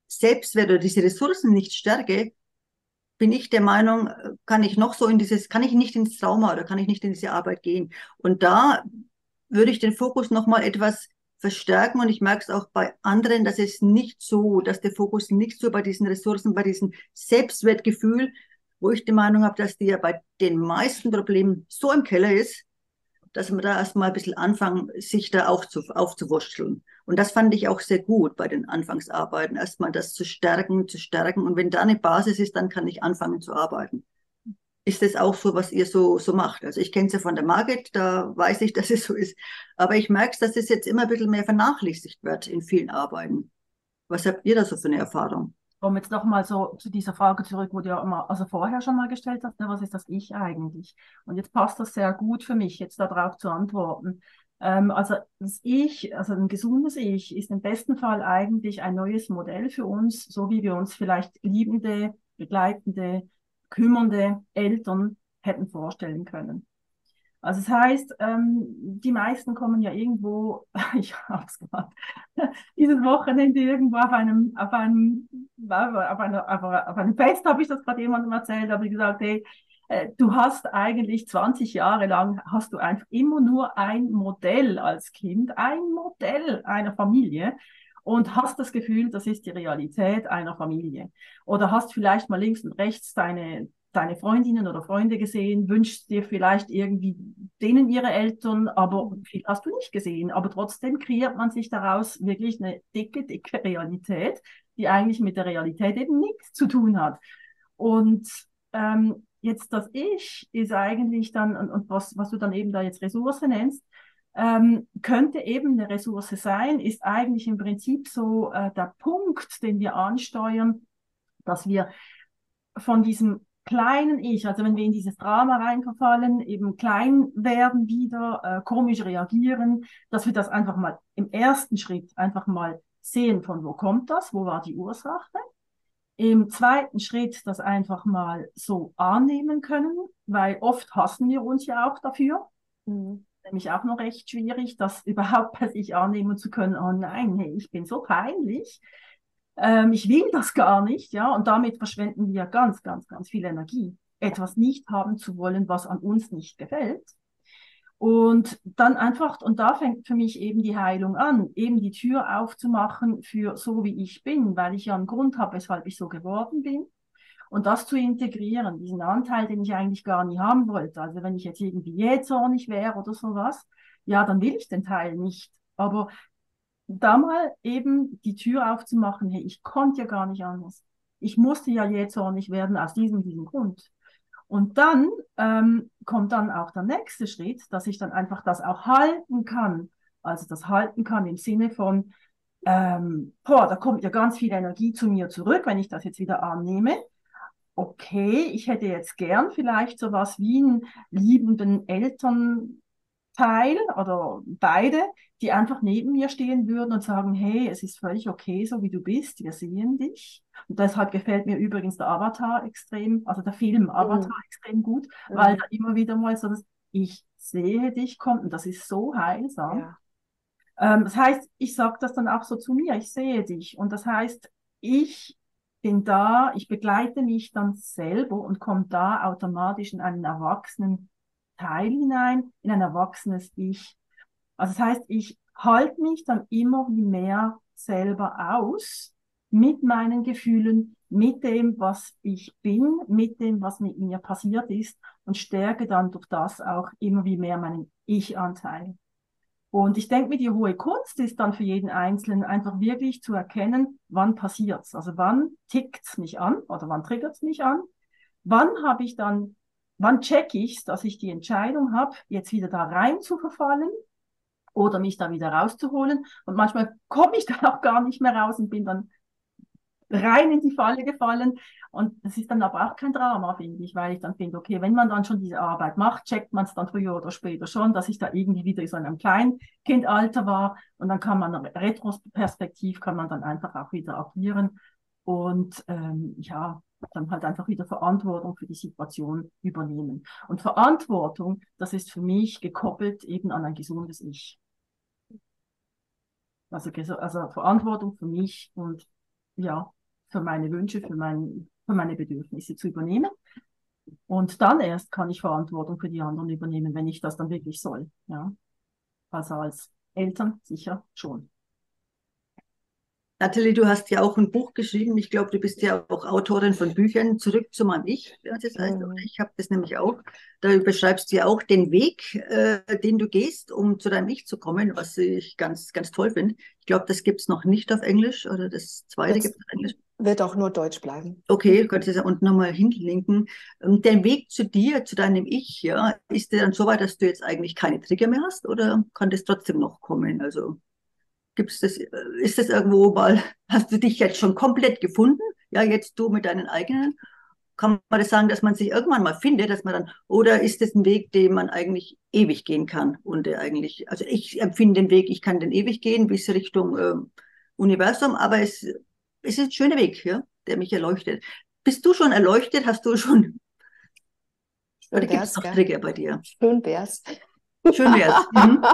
S1: Selbstwert oder diese Ressourcen nicht stärke, bin ich der Meinung, kann ich nicht ins Trauma oder kann ich nicht in diese Arbeit gehen. Und da würde ich den Fokus nochmal etwas verstärken und ich merke es auch bei anderen, dass der Fokus nicht so bei diesen Ressourcen, bei diesem Selbstwertgefühl, wo ich die Meinung habe, dass die ja bei den meisten Problemen so im Keller ist, dass man da erstmal ein bisschen anfangen, sich da aufzuwurschteln. Und das fand ich auch sehr gut bei den Anfangsarbeiten, erstmal das zu stärken, zu stärken. Und wenn da eine Basis ist, dann kann ich anfangen zu arbeiten. Ist das auch so, was ihr so macht? Also ich kenne es ja von der Margit, da weiß ich, dass es so ist. Aber ich merke, dass es jetzt immer ein bisschen mehr vernachlässigt wird in vielen Arbeiten. Was habt ihr da so für eine Erfahrung?
S3: Um jetzt nochmal so zu dieser Frage zurück, wo du ja immer, also vorher schon mal gestellt hast, ne, was ist das Ich eigentlich? Und jetzt passt das sehr gut für mich, jetzt darauf zu antworten. Also das Ich, also ein gesundes Ich, ist im besten Fall eigentlich ein neues Modell für uns, so wie wir uns vielleicht liebende, begleitende, kümmernde Eltern hätten vorstellen können. Also das heißt, die meisten kommen ja irgendwo, ich habe es gemacht, dieses Wochenende irgendwo auf einem Fest habe ich das gerade jemandem erzählt, habe ich gesagt, hey, du hast eigentlich 20 Jahre lang, hast du einfach immer nur ein Modell als Kind, ein Modell einer Familie und hast das Gefühl, das ist die Realität einer Familie. Oder hast vielleicht mal links und rechts deine Freundinnen oder Freunde gesehen, wünschst dir vielleicht irgendwie denen ihre Eltern, aber viel hast du nicht gesehen. Aber trotzdem kreiert man sich daraus wirklich eine dicke, dicke Realität, die eigentlich mit der Realität eben nichts zu tun hat. Und jetzt das Ich ist eigentlich dann, und was du dann eben da jetzt Ressource nennst, könnte eben eine Ressource sein, ist eigentlich im Prinzip so der Punkt, den wir ansteuern, dass wir von diesem kleinen Ich, also wenn wir in dieses Drama reinverfallen, eben klein werden wieder, komisch reagieren, dass wir das einfach mal im ersten Schritt einfach mal sehen, von wo kommt das, wo war die Ursache. Im zweiten Schritt das einfach mal so annehmen können, weil oft hassen wir uns ja auch dafür. Nämlich auch noch recht schwierig, das überhaupt bei sich annehmen zu können. Oh nein, hey, ich bin so peinlich. Ich will das gar nicht, ja, und damit verschwenden wir ganz, ganz, ganz viel Energie, etwas nicht haben zu wollen, was an uns nicht gefällt. Und dann einfach, und da fängt für mich eben die Heilung an, eben die Tür aufzumachen für so, wie ich bin, weil ich ja einen Grund habe, weshalb ich so geworden bin. Und das zu integrieren, diesen Anteil, den ich eigentlich gar nie haben wollte. Also wenn ich jetzt irgendwie jähzornig wäre oder sowas, ja, dann will ich den Teil nicht. Aber da mal eben die Tür aufzumachen, hey, ich konnte ja gar nicht anders. Ich musste ja jähzornig werden aus diesem Grund. Und dann kommt dann auch der nächste Schritt, dass ich dann einfach das auch halten kann. Also das halten kann im Sinne von, da kommt ja ganz viel Energie zu mir zurück, wenn ich das jetzt wieder annehme. Okay, ich hätte jetzt gern vielleicht sowas wie einen liebenden Elternteil oder beide, die einfach neben mir stehen würden und sagen, hey, es ist völlig okay, so wie du bist, wir sehen dich. Und deshalb gefällt mir übrigens der Avatar extrem, also der Film Avatar extrem gut, weil da immer wieder mal so das Ich sehe dich kommt und das ist so heilsam.
S2: Ja.
S3: Das heißt, ich sage das dann auch so zu mir, ich sehe dich. Und das heißt, ich bin da, ich begleite mich dann selber und komme da automatisch in einen erwachsenen Teil hinein, in ein erwachsenes Ich. Also das heißt, ich halte mich dann immer wie mehr selber aus mit meinen Gefühlen, mit dem, was ich bin, mit dem, was mit mir passiert ist und stärke dann durch das auch immer wie mehr meinen Ich-Anteil. Und ich denke mir, die hohe Kunst ist dann für jeden Einzelnen einfach wirklich zu erkennen, wann passiert's. Also wann tickt's mich an oder wann triggert's mich an? Wann habe ich dann, wann checke ich's, dass ich die Entscheidung habe, jetzt wieder da rein zu verfallen oder mich da wieder rauszuholen? Und manchmal komme ich da auch gar nicht mehr raus und bin dann rein in die Falle gefallen. Und das ist dann aber auch kein Drama, finde ich, weil ich dann finde, okay, wenn man dann schon diese Arbeit macht, checkt man es dann früher oder später schon, dass ich da irgendwie wieder so in einem Kleinkindalter war. Und dann kann man retrospektiv kann man dann einfach auch wieder agieren und ja, dann halt einfach wieder Verantwortung für die Situation übernehmen. Und Verantwortung, das ist für mich gekoppelt eben an ein gesundes Ich. Also Verantwortung für mich und ja, für meine Wünsche, für meine Bedürfnisse zu übernehmen. Und dann erst kann ich Verantwortung für die anderen übernehmen, wenn ich das dann wirklich soll. Ja. Also als Eltern sicher schon.
S1: Nathalie, du hast ja auch ein Buch geschrieben. Ich glaube, du bist ja auch Autorin von Büchern. Zurück zu meinem Ich, ja, das heißt, oder ich habe das nämlich auch. Da beschreibst du ja auch den Weg, den du gehst, um zu deinem Ich zu kommen, was ich ganz, ganz toll finde. Ich glaube, das gibt es noch nicht auf Englisch oder das zweite
S2: Jetzt
S1: gibt es auf Englisch.
S2: wird auch nur Deutsch bleiben.
S1: Okay, kannst du das unten nochmal hinlinken. Der Weg zu dir, zu deinem Ich, ja, ist der dann so weit, dass du jetzt eigentlich keine Trigger mehr hast oder kann das trotzdem noch kommen? Also gibt's das, ist das irgendwo mal, hast du dich jetzt schon komplett gefunden? Ja, jetzt du mit deinen eigenen? Kann man das sagen, dass man sich irgendwann mal findet, dass man dann, oder ist das ein Weg, den man eigentlich ewig gehen kann? Und der eigentlich, also ich empfinde den Weg, ich kann den ewig gehen bis Richtung Universum, aber es ist ein schöner Weg, ja, der mich erleuchtet. Bist du schon erleuchtet? Hast du schon, oder
S2: Schön
S1: gibt es
S2: wär's,
S1: noch
S2: gell?
S1: Trigger bei dir?
S2: Schön wär's.
S1: Schön wär's. Mhm.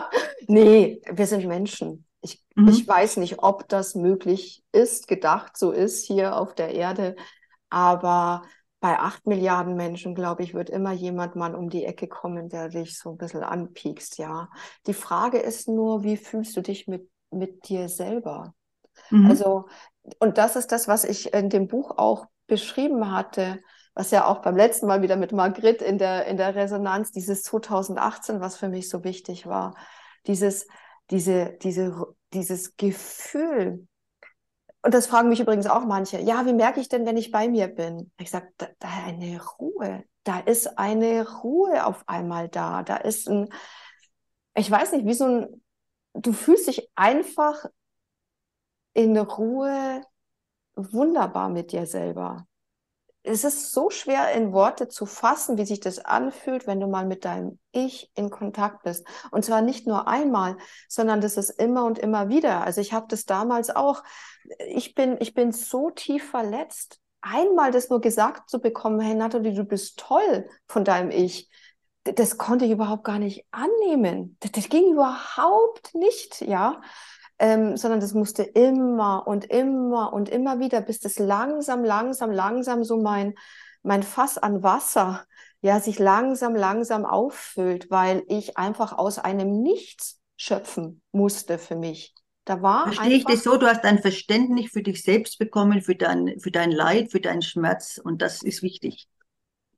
S2: Nee, wir sind Menschen. Ich
S1: Mhm.
S2: weiß nicht, ob das möglich ist, gedacht so ist hier auf der Erde, aber bei 8 Milliarden Menschen, glaube ich, wird immer jemand mal um die Ecke kommen, der dich so ein bisschen anpiekst, ja. Die Frage ist nur, wie fühlst du dich mit dir selber?
S1: Mhm.
S2: Also, und das ist das, was ich in dem Buch auch beschrieben hatte, was ja auch beim letzten Mal wieder mit Margrit in der Resonanz, dieses 2018, was für mich so wichtig war, dieses, dieses Gefühl. Und das fragen mich übrigens auch manche. Ja, wie merke ich denn, wenn ich bei mir bin? Ich sage, da eine Ruhe. Da ist eine Ruhe auf einmal da. Da ist ich weiß nicht, wie so du fühlst dich einfach in Ruhe wunderbar mit dir selber. Es ist so schwer in Worte zu fassen, wie sich das anfühlt, wenn du mal mit deinem Ich in Kontakt bist. Und zwar nicht nur einmal, sondern das ist immer und immer wieder. Also ich habe das damals auch. Ich bin so tief verletzt, einmal das nur gesagt zu bekommen, hey Nathalie, du bist toll von deinem Ich. Das konnte ich überhaupt gar nicht annehmen. Das ging überhaupt nicht, ja. Sondern das musste immer und immer und immer wieder, bis das langsam so mein Fass an Wasser, ja, sich langsam auffüllt, weil ich einfach aus einem Nichts schöpfen musste für mich. Da war
S1: Verstehe ich das
S2: einfach,
S1: so, du hast ein Verständnis für dich selbst bekommen, für dein Leid, für deinen Schmerz und das ist wichtig.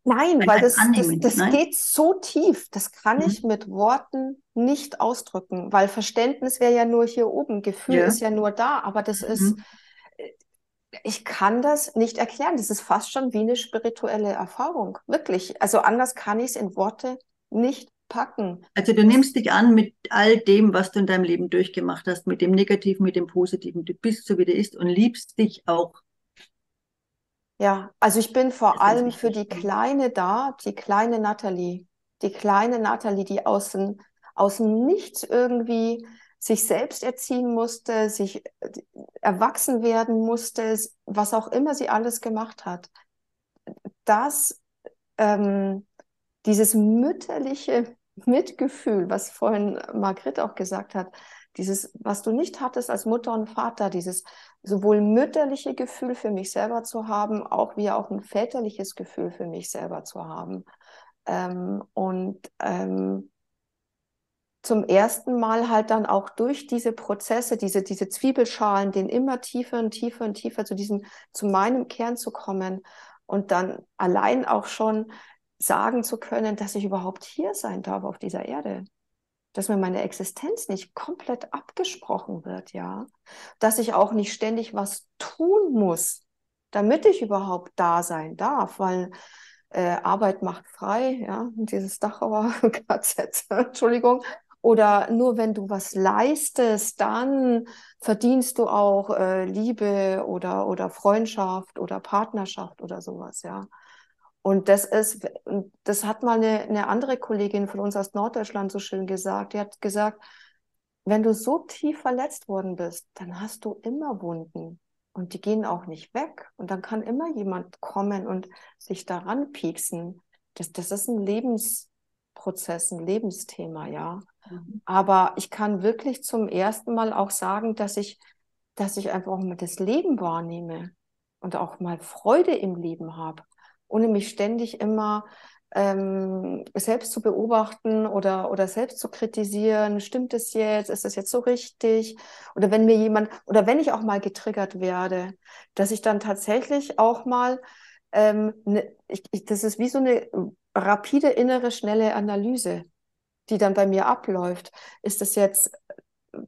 S2: nein,
S1: Ein,
S2: weil
S1: ein
S2: das, das,
S1: Annehmen,
S2: das
S1: nein?
S2: geht so tief, das kann ich
S1: Mhm.
S2: mit Worten nicht ausdrücken, weil Verständnis wäre ja nur hier oben, Gefühl ist
S1: Ja.
S2: ja nur da, aber das ist,
S1: Mhm.
S2: ich kann das nicht erklären. Das ist fast schon wie eine spirituelle Erfahrung. Wirklich. Also anders kann ich es in Worte nicht packen.
S1: Also du
S2: Das,
S1: nimmst dich an mit all dem, was du in deinem Leben durchgemacht hast, mit dem Negativen, mit dem Positiven. Du bist so, wie du bist und liebst dich auch.
S2: ja, also ich bin
S1: Das
S2: vor
S1: ist ganz
S2: allem für
S1: wichtig.
S2: die Kleine da, die kleine Nathalie. Die kleine Nathalie, die aus dem Nichts irgendwie sich selbst erziehen musste, sich erwachsen werden musste, was auch immer sie alles gemacht hat. Das, ähm, dieses mütterliche Mitgefühl, was vorhin Margret auch gesagt hat, dieses, was du nicht hattest als Mutter und Vater, dieses sowohl mütterliche Gefühl für mich selber zu haben, auch wie auch ein väterliches Gefühl für mich selber zu haben. Und zum ersten Mal halt dann auch durch diese Prozesse, diese Zwiebelschalen, den immer tiefer und tiefer und tiefer zu meinem Kern zu kommen und dann allein auch schon sagen zu können, dass ich überhaupt hier sein darf auf dieser Erde. Dass mir meine Existenz nicht komplett abgesprochen wird, ja. Dass ich auch nicht ständig was tun muss, damit ich überhaupt da sein darf, weil Arbeit macht frei, ja, dieses Dachauer KZ, Entschuldigung. Oder nur wenn du was leistest, dann verdienst du auch Liebe oder Freundschaft oder Partnerschaft oder sowas, ja. Und das hat mal eine andere Kollegin von uns aus Norddeutschland so schön gesagt. Die hat gesagt, wenn du so tief verletzt worden bist, dann hast du immer Wunden und die gehen auch nicht weg. Und dann kann immer jemand kommen und sich daran pieksen. Das ist ein Lebensprozess, ein Lebensthema, ja. Aber ich kann wirklich zum ersten Mal auch sagen, dass ich einfach auch mal das Leben wahrnehme und auch mal Freude im Leben habe, ohne mich ständig immer selbst zu beobachten oder selbst zu kritisieren. Stimmt es jetzt? Ist das jetzt so richtig? Oder wenn ich auch mal getriggert werde, dass ich dann tatsächlich auch mal, das ist wie so eine rapide innere, schnelle Analyse, die dann bei mir abläuft. Ist das jetzt,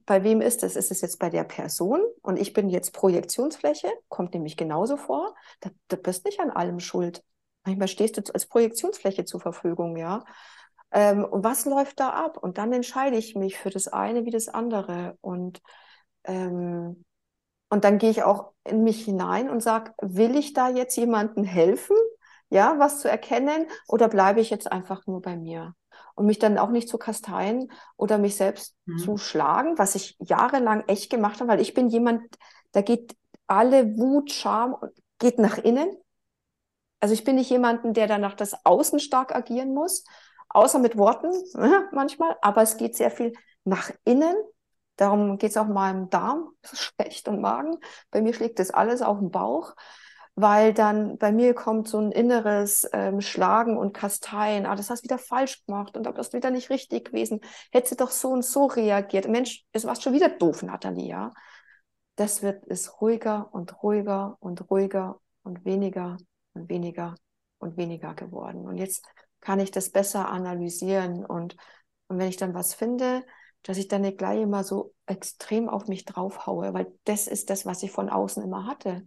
S2: bei wem ist es? Ist es jetzt bei der Person? Und ich bin jetzt Projektionsfläche, kommt nämlich genauso vor. Da bist nicht an allem schuld. Manchmal stehst du als Projektionsfläche zur Verfügung, ja. Und was läuft da ab? Und dann entscheide ich mich für das eine wie das andere. Und dann gehe ich auch in mich hinein und sage, will ich da jetzt jemandem helfen, ja, was zu erkennen, oder bleibe ich jetzt einfach nur bei mir? Und mich dann auch nicht zu kasteien oder mich selbst zu schlagen, was ich jahrelang echt gemacht habe, weil ich bin jemand, da geht alle Wut, Scham geht nach innen. Also ich bin nicht jemanden, der danach das Außen stark agieren muss, außer mit Worten manchmal, aber es geht sehr viel nach innen. Darum geht es auch meinem Darm schlecht und Magen. Bei mir schlägt das alles auf den Bauch, weil dann bei mir kommt so ein inneres Schlagen und Kasteien. Ah, das hast du wieder falsch gemacht und da bist du wieder nicht richtig gewesen. Hättest du doch so und so reagiert. Mensch, es war schon wieder doof, Nathalie, ja. Das wird es ruhiger und ruhiger und ruhiger und weniger und weniger und weniger geworden. Und jetzt kann ich das besser analysieren und wenn ich dann was finde, dass ich dann nicht gleich immer so extrem auf mich draufhaue, weil das ist das, was ich von außen immer hatte.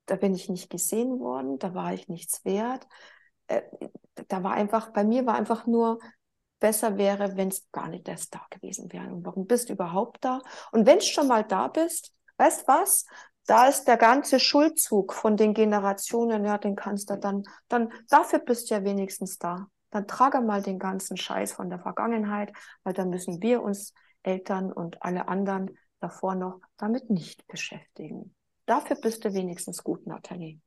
S2: Da bin ich nicht gesehen worden, da war ich nichts wert. Bei mir war einfach nur, besser wäre, wenn es gar nicht erst da gewesen wäre. Und warum bist du überhaupt da? Und wenn du schon mal da bist, weißt was? Da ist der ganze Schuldzug von den Generationen, ja, den kannst du dann dafür bist du ja wenigstens da. Dann trage mal den ganzen Scheiß von der Vergangenheit, weil dann müssen wir uns Eltern und alle anderen davor noch damit nicht beschäftigen. Dafür bist du wenigstens gut, Nathalie.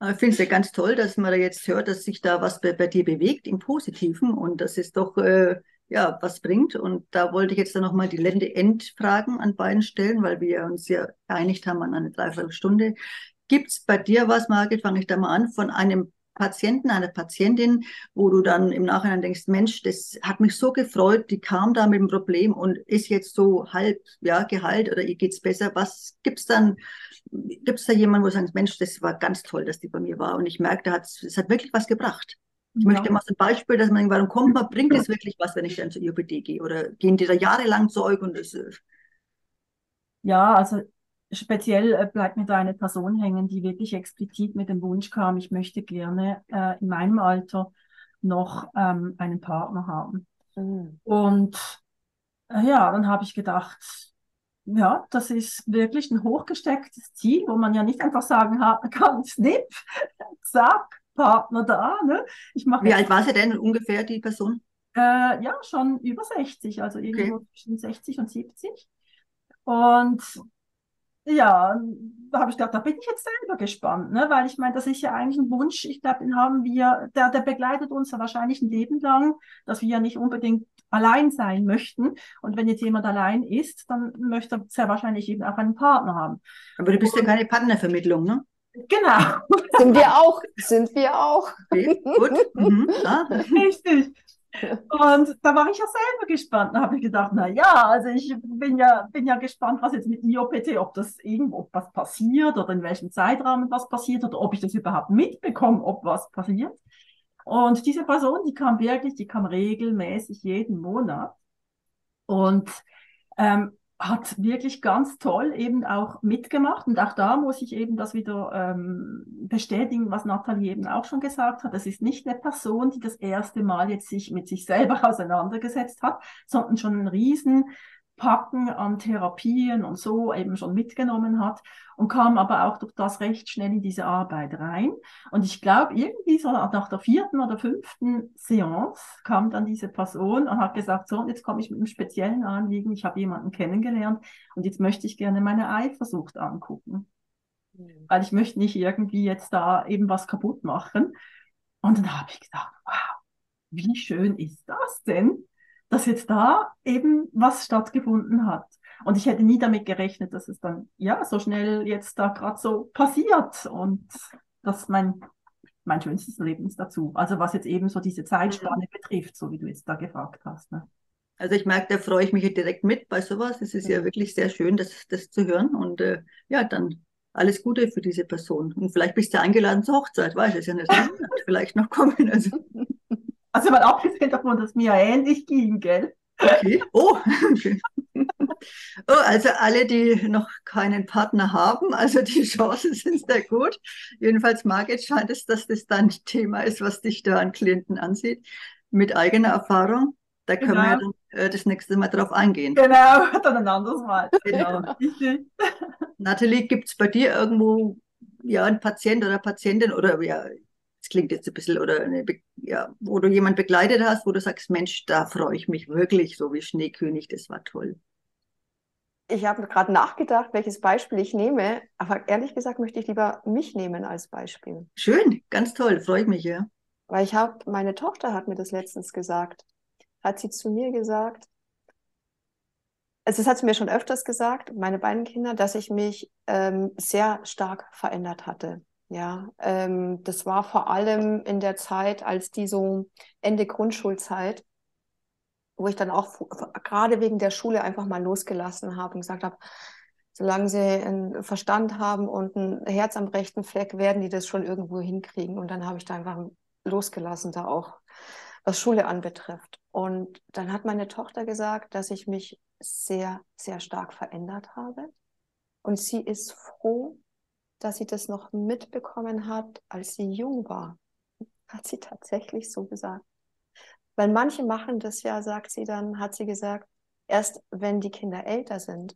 S1: Ich finde es ja ganz toll, dass man da jetzt hört, dass sich da was bei dir bewegt im Positiven und dass es doch ja, was bringt. Und da wollte ich jetzt dann nochmal die letzte Endfragen an beiden stellen, weil wir uns ja geeinigt haben an eine Dreiviertelstunde. Gibt es bei dir was, Margit, fange ich da mal an, von einem Patienten, einer Patientin, wo du dann im Nachhinein denkst, Mensch, das hat mich so gefreut, die kam da mit dem Problem und ist jetzt so halb, ja, geheilt oder ihr geht's besser. Was gibt's dann? Gibt es da jemanden, wo du sagst, Mensch, das war ganz toll, dass die bei mir war und ich merke, es hat wirklich was gebracht. Ich möchte mal so ein Beispiel, dass man denkt, warum kommt man, bringt es wirklich was, wenn ich dann zur IOPD gehe? Oder gehen die da jahrelang Zeug und das
S3: Ja, also speziell bleibt mir da eine Person hängen, die wirklich explizit mit dem Wunsch kam, ich möchte gerne in meinem Alter noch einen Partner haben. Und ja, dann habe ich gedacht, ja, das ist wirklich ein hochgestecktes Ziel, wo man ja nicht einfach sagen kann, Snip, zack, Partner da. Ne?
S1: Wie alt war sie denn ungefähr, die Person?
S3: Ja, schon über 60, also irgendwo
S1: Okay.
S3: zwischen 60 und 70. Und ja, da habe ich gedacht, da bin ich jetzt selber gespannt, ne? Weil ich meine, das ist ja eigentlich ein Wunsch, ich glaube, den haben wir, der begleitet uns ja wahrscheinlich ein Leben lang, dass wir ja nicht unbedingt allein sein möchten. Und wenn jetzt jemand allein ist, dann möchte er sehr wahrscheinlich eben auch einen Partner haben.
S1: Aber du bist ja keine Partnervermittlung, ne?
S3: Genau,
S2: Sind wir auch.
S1: Okay, gut. Mhm.
S3: richtig. Und da war ich ja selber gespannt. Da habe ich gedacht, na ja, also ich bin ja gespannt, was jetzt mit IOPT, ob das irgendwo was passiert oder in welchem Zeitrahmen was passiert oder ob ich das überhaupt mitbekomme, ob was passiert. Und diese Person, die kam regelmäßig jeden Monat und hat wirklich ganz toll eben auch mitgemacht. Und auch da muss ich eben das wieder bestätigen, was Nathalie eben auch schon gesagt hat. Es ist nicht eine Person, die das erste Mal jetzt sich mit sich selber auseinandergesetzt hat, sondern schon einen riesen Packen an Therapien und so eben schon mitgenommen hat und kam aber auch durch das recht schnell in diese Arbeit rein. Und ich glaube, irgendwie so nach der 4. oder 5. Seance kam dann diese Person und hat gesagt, so, und jetzt komme ich mit einem speziellen Anliegen, ich habe jemanden kennengelernt und jetzt möchte ich gerne meine Eifersucht angucken. Weil ich möchte nicht irgendwie jetzt da eben was kaputt machen. Und dann habe ich gedacht, wow, wie schön ist das denn, dass jetzt da eben was stattgefunden hat. Und ich hätte nie damit gerechnet, dass es dann ja so schnell jetzt da gerade so passiert. Und das ist mein schönstes Erlebnis dazu. Also was jetzt eben so diese Zeitspanne betrifft, so wie du jetzt da gefragt hast. Ne?
S1: Also ich merke, da freue ich mich direkt mit bei sowas. Es ist ja wirklich sehr schön, das zu hören. Und ja, dann alles Gute für diese Person. Und vielleicht bist du eingeladen zur Hochzeit, weiß es ja nicht. Vielleicht noch kommen.
S3: Also mal abgesehen davon, dass mir ja ähnlich ging, gell?
S1: Okay. Oh, okay. Oh, also alle, die noch keinen Partner haben, also die Chancen sind sehr gut. Jedenfalls, Margit, scheint es, dass das dann Thema ist, was dich da an Klienten ansieht, mit eigener Erfahrung. Da können wir ja
S3: Genau,
S1: dann das nächste Mal drauf eingehen.
S3: genau, dann ein anderes Mal.
S1: Genau.
S3: Richtig.
S1: Nathalie, gibt es bei dir irgendwo ja einen Patient oder Patientin oder ja, das klingt jetzt ein bisschen, oder ja, wo du jemanden begleitet hast, wo du sagst, Mensch, da freue ich mich wirklich, so wie Schneekönig, das war toll.
S2: Ich habe gerade nachgedacht, welches Beispiel ich nehme, aber ehrlich gesagt möchte ich lieber mich nehmen als Beispiel.
S1: Schön, ganz toll, freue ich mich, ja.
S2: Weil meine Tochter hat mir das letztens gesagt, hat sie zu mir gesagt, also das hat sie mir schon öfters gesagt, meine beiden Kinder, dass ich mich sehr stark verändert hatte. Ja, das war vor allem in der Zeit, als die so Ende Grundschulzeit, wo ich dann auch gerade wegen der Schule einfach mal losgelassen habe und gesagt habe, solange sie einen Verstand haben und ein Herz am rechten Fleck, werden die das schon irgendwo hinkriegen. Und dann habe ich da einfach losgelassen, da auch was Schule anbetrifft. Und dann hat meine Tochter gesagt, dass ich mich sehr, sehr stark verändert habe. Und sie ist froh, dass sie das noch mitbekommen hat, als sie jung war. Hat sie tatsächlich so gesagt. Weil manche machen das ja, sagt sie dann, hat sie gesagt, erst wenn die Kinder älter sind.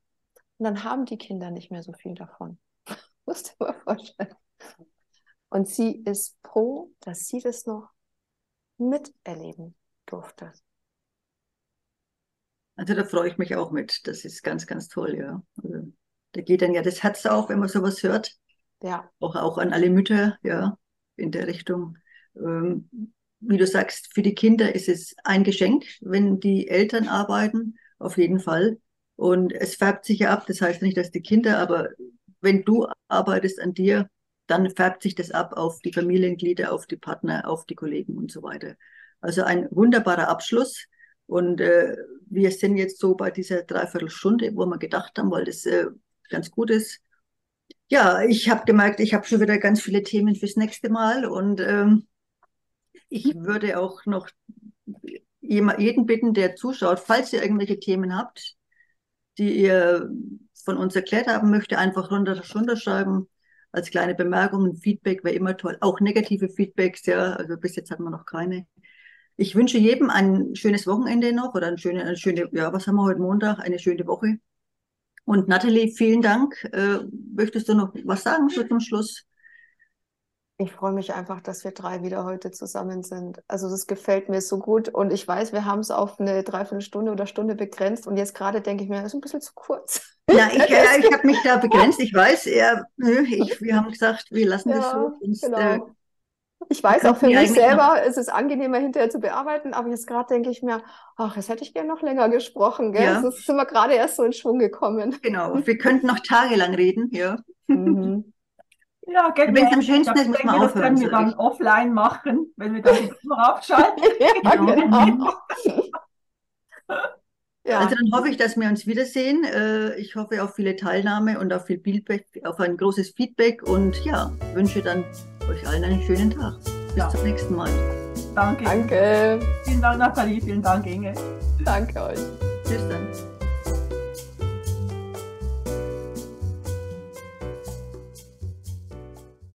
S2: Und dann haben die Kinder nicht mehr so viel davon. Musst du dir mal vorstellen. Und sie ist froh, dass sie das noch miterleben durfte.
S1: Also da freue ich mich auch mit. Das ist ganz, ganz toll, ja. Also, da geht dann ja das Herz auf, wenn man sowas hört.
S2: Ja.
S1: Auch an alle Mütter, ja, in der Richtung. Wie du sagst, für die Kinder ist es ein Geschenk, wenn die Eltern arbeiten, auf jeden Fall. Und es färbt sich ja ab. Das heißt nicht, dass die Kinder, aber wenn du arbeitest an dir, dann färbt sich das ab auf die Familienglieder, auf die Partner, auf die Kollegen und so weiter. Also ein wunderbarer Abschluss. Und wir sind jetzt so bei dieser Dreiviertelstunde, wo wir gedacht haben, weil das ganz gut ist. Ja, ich habe gemerkt, ich habe schon wieder ganz viele Themen fürs nächste Mal und ich würde auch noch jeden bitten, der zuschaut, falls ihr irgendwelche Themen habt, die ihr von uns erklärt haben möchte, einfach runterschreiben. Als kleine Bemerkung, ein Feedback wäre immer toll. Auch negative Feedbacks, ja, also bis jetzt hatten wir noch keine. Ich wünsche jedem ein schönes Wochenende noch oder eine schöne, ja, was haben wir heute Montag? Eine schöne Woche. Und Nathalie, vielen Dank. Möchtest du noch was sagen so zum Schluss?
S2: Ich freue mich einfach, dass wir drei wieder heute zusammen sind. Also das gefällt mir so gut. Und ich weiß, wir haben es auf eine Dreiviertelstunde oder Stunde begrenzt. Und jetzt gerade denke ich mir, das ist ein bisschen zu kurz.
S1: Na, ich habe mich da begrenzt. Ich weiß, wir haben gesagt, wir lassen das so. Sonst,
S2: genau. Ich weiß auch, für mich selber ist es angenehmer, hinterher zu bearbeiten, aber jetzt gerade denke ich mir, ach, jetzt hätte ich gerne noch länger gesprochen, gell?
S1: Ja.
S2: Jetzt sind wir gerade erst so in Schwung gekommen.
S1: Genau, wir könnten noch tagelang reden, ja.
S2: Mhm.
S3: Ja, geht
S1: Wenn es
S3: mir
S1: am
S3: ähnlich.
S1: schönsten
S3: Ich
S1: ist, muss
S3: denke,
S1: man
S3: das
S1: aufhören.
S3: können wir dann offline machen, wenn wir dann die Kamera abschalten.
S2: Ja, genau. Ja.
S1: Also dann hoffe ich, dass wir uns wiedersehen. Ich hoffe auf viele Teilnahme und auf viel Feedback, auf ein großes Feedback und ja, wünsche dann euch allen einen schönen Tag. Bis zum nächsten Mal.
S3: Danke.
S2: Danke.
S3: Vielen Dank, Nathalie. Vielen Dank, Inge.
S2: Danke euch.